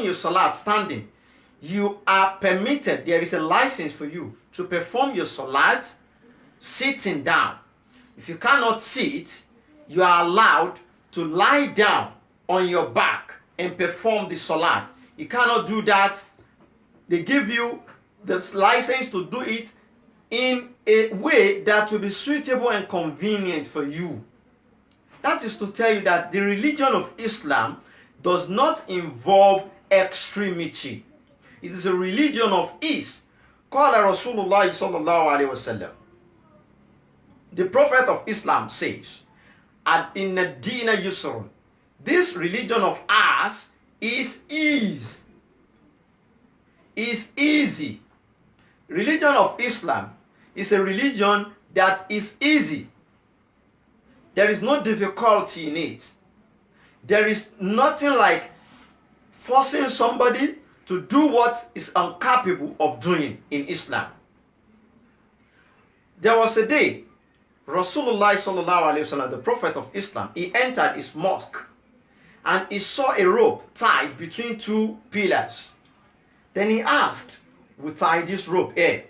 your salat standing, you are permitted, there is a license for you to perform your salat sitting down. If you cannot sit, you are allowed to lie down on your back and perform the salat. You cannot do that. They give you the license to do it in a way that will be suitable and convenient for you. That is to tell you that the religion of Islam does not involve extremity. It is a religion of ease. Qala Rasulullah sallallahu alaihi wasallam. The Prophet of Islam says, "Inna dina yusrun." This religion of ours is ease. Is easy. Religion of Islam is a religion that is easy. There is no difficulty in it. There is nothing like forcing somebody to do what is incapable of doing in Islam. There was a day, Rasulullah sallallahu alaihi wasallam, the Prophet of Islam, he entered his mosque and he saw a rope tied between two pillars. Then he asked, "Who tied this rope here?"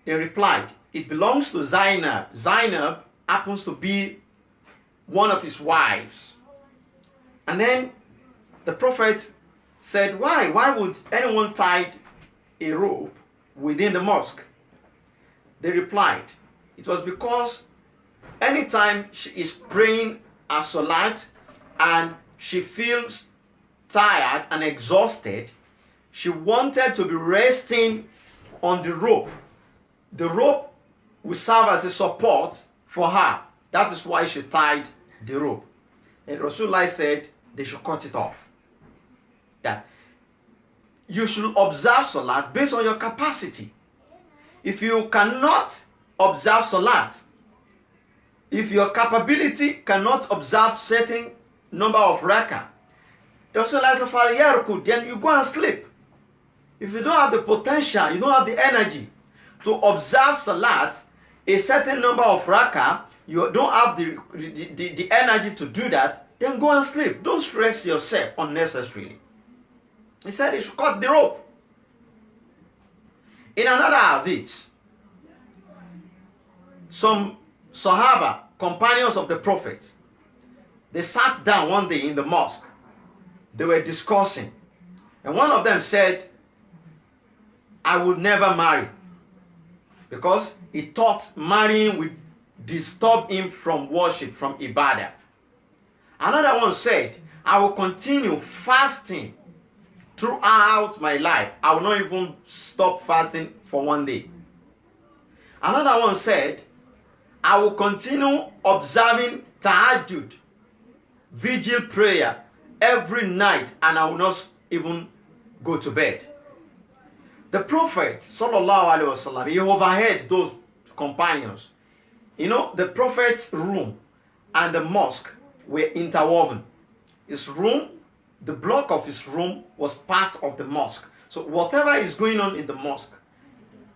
They replied, "It belongs to Zainab. Zainab happens to be one of his wives." And then the Prophet said, Why would anyone tie a rope within the mosque? They replied, it was because anytime she is praying a salat and she feels tired and exhausted, she wanted to be resting on the rope. The rope will serve as a support for her. That is why she tied the rope. And Rasulullah said they should cut it off. That you should observe salat based on your capacity. If you cannot observe salat, if your capability cannot observe certain number of rakah, then you go and sleep. If you don't have the potential, you don't have the energy to observe salat, a certain number of rakah, you don't have the energy to do that, then go and sleep. Don't stress yourself unnecessarily. He said he should cut the rope. In another hadith, some Sahaba, companions of the Prophet, they sat down one day in the mosque. They were discussing. And one of them said, "I would never marry." Because he thought marrying would disturb him from worship, from ibadah. Another one said, "I will continue fasting throughout my life. I will not even stop fasting for one day." Another one said, "I will continue observing tahajjud, vigil prayer, every night, and I will not even go to bed." The Prophet sallallahu alaihi wasallam, he overheard those companions. You know, the Prophet's room and the mosque were interwoven. His room, the block of his room, was part of the mosque. So whatever is going on in the mosque,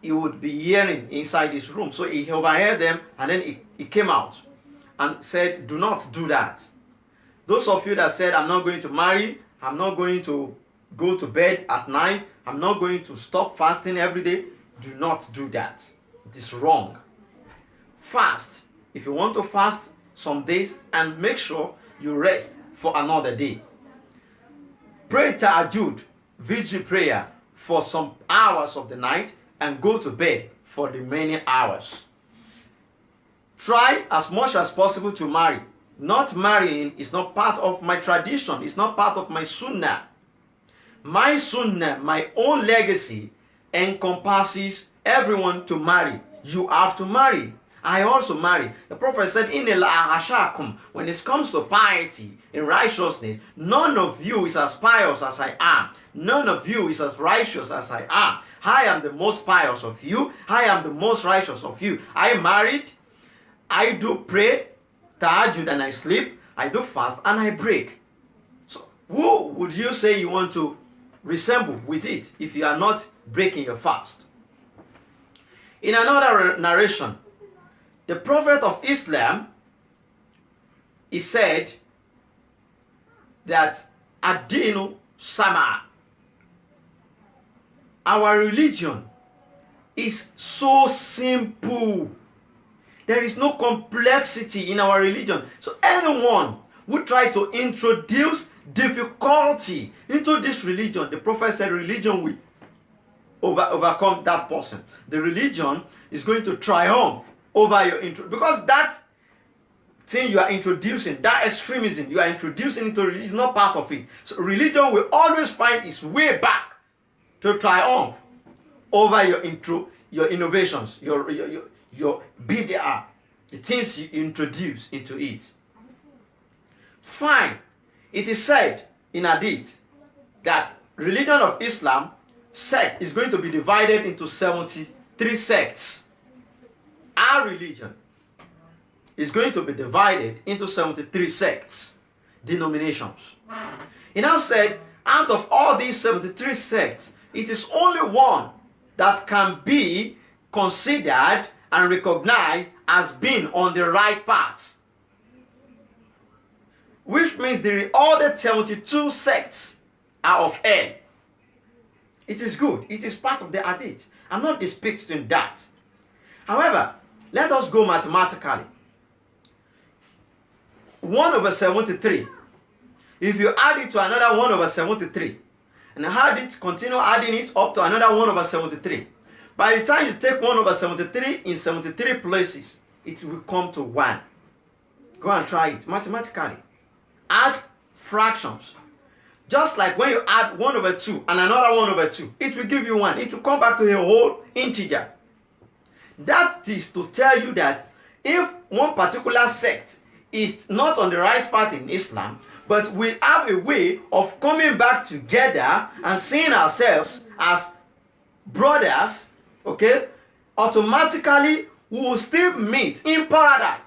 he would be hearing inside his room. So he overheard them, and then he came out and said, "Do not do that." Those of you that said, "I'm not going to marry, I'm not going to go to bed at night, I'm not going to stop fasting every day," do not do that. It is wrong. Fast. If you want to fast some days, and make sure you rest for another day. Pray tahajjud, vigil prayer, for some hours of the night, and go to bed for the remaining hours. Try as much as possible to marry. Not marrying is not part of my tradition. It's not part of my sunnah. My sunnah, my own legacy, encompasses everyone to marry. You have to marry. I also marry. The Prophet said, when it comes to piety and righteousness, none of you is as pious as I am. None of you is as righteous as I am. I am the most pious of you. I am the most righteous of you. I married. I do pray, tahajjud, and I sleep. I do fast and I break. So who would you say you want to resemble with it if you are not breaking your fast? In another narration, the Prophet of Islam, he said that ad-dinu sama. our religion is so simple. There is no complexity in our religion. So anyone who try to introduce difficulty into this religion, the prophet said religion will overcome that person. The religion is going to triumph over your because that thing you are introducing, that extremism you are introducing into religion is not part of it. So religion will always find its way back to triumph over your innovations, your bid'ah, the things you introduce into it. Fine. It is said in Hadith that religion of Islam sect is going to be divided into 73 sects. Our religion is going to be divided into 73 sects, denominations. He now said, out of all these 73 sects, it is only one that can be considered and recognized as being on the right path. Which means the other 72 sects are of hell. It is good. It is part of the hadith. I'm not disputing that. However, let us go mathematically. 1 over 73. If you add it to another 1 over 73, and continue adding it up to another 1 over 73. By the time you take 1 over 73 in 73 places, it will come to 1. Go and try it mathematically. Add fractions. Just like when you add 1 over 2 and another 1 over 2, it will give you 1. It will come back to a whole integer. That is to tell you that if one particular sect is not on the right path in Islam, but we have a way of coming back together and seeing ourselves as brothers, okay, automatically we will still meet in paradise.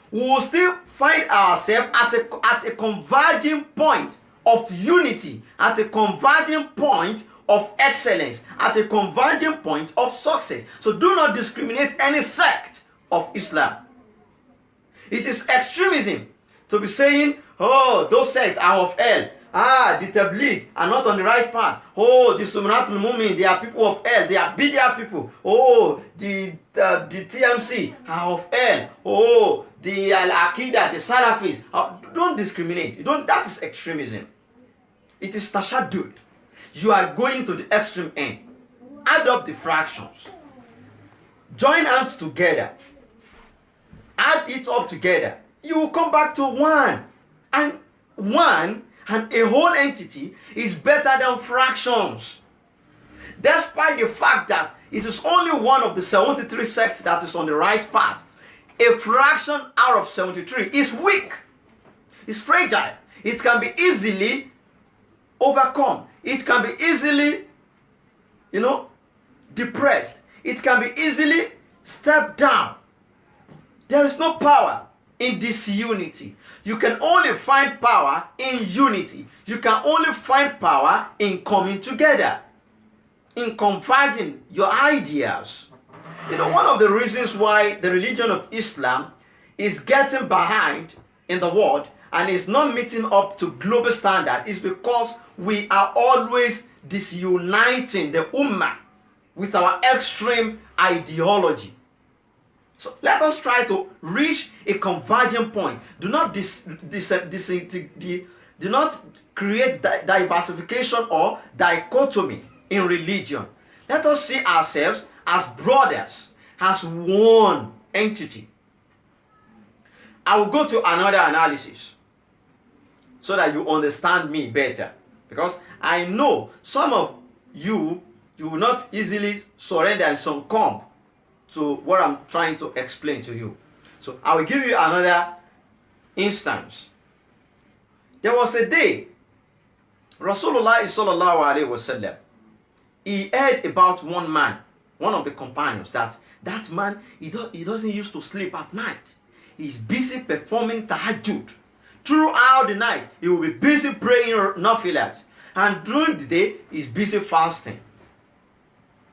We will still find ourselves at a converging point of unity, at a converging point of excellence, at a converging point of success. So do not discriminate any sect of Islam. It is extremism to be saying, oh, those sects are of hell. The Tabligh are not on the right path. Oh, the Sunnahul Mu'min, they are people of hell. They are bid'ah people. Oh, the TMC are of hell. Oh, the Al-Aqidah, the Salafis. Don't discriminate. That is extremism. It is tashaddud. You are going to the extreme end. Add up the fractions. Join hands together. Add it up together. You will come back to 1. And 1 and a whole entity is better than fractions. Despite the fact that it is only one of the 73 sects that is on the right path, a fraction out of 73 is weak. It's fragile. It can be easily overcome. It can be easily, depressed. It can be easily stepped down. There is no power in disunity. You can only find power in unity. You can only find power in coming together, in converging your ideas. One of the reasons why the religion of Islam is getting behind in the world and is not meeting up to global standard is because we are always disuniting the ummah with our extreme ideology. So let us try to reach a convergent point. Do not do not create diversification or dichotomy in religion. Let us see ourselves as brothers, as one entity. I will go to another analysis so that you understand me better. Because I know some of you will not easily surrender and succumb to what I'm trying to explain to you. So I will give you another instance. There was a day, Rasulullah sallallahu alaihi wasallam, he heard about one man, one of the companions, that man, he doesn't used to sleep at night. He's busy performing tahajjud. Throughout the night, he will be busy praying nafilat. And during the day, he's busy fasting.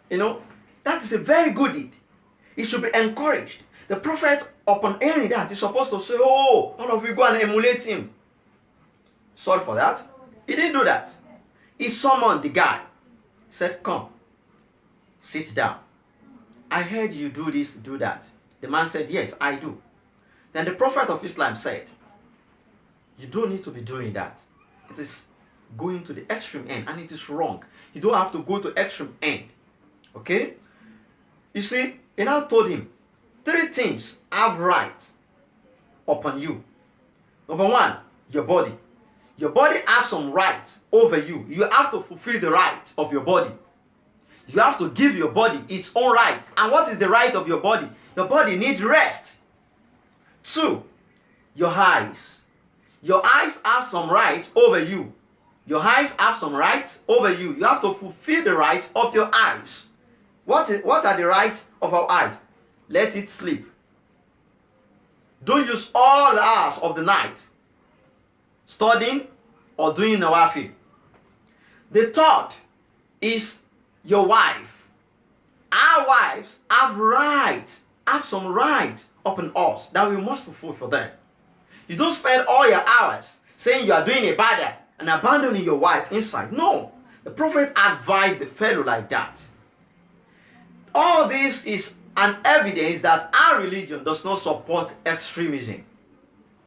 That is a very good deed. It should be encouraged. The Prophet, upon hearing that, is supposed to say, oh, all of you go and emulate him. Sorry for that. He didn't do that. He summoned the guy. He said, come, sit down. I heard you do this, do that. The man said, yes, I do. Then the Prophet of Islam said, you don't need to be doing that. It is going to the extreme end and it is wrong. You don't have to go to extreme end. Okay? You see, he now told him, 3 things have rights upon you. Number 1, your body. Your body has some rights over you. You have to fulfill the rights of your body. You have to give your body its own right. And what is the right of your body? Your body needs rest. 2, your eyes. Your eyes have some rights over you. Your eyes have some rights over you. You have to fulfill the rights of your eyes. What are the rights of our eyes? Let it sleep. Don't use all the hours of the night studying or doing nawafil. The 3rd is your wife. Our wives have rights, have some rights upon us that we must fulfill for them. You don't spend all your hours saying you are doing ibadah and abandoning your wife inside. No. The Prophet advised the fellow like that. All this is an evidence that our religion does not support extremism.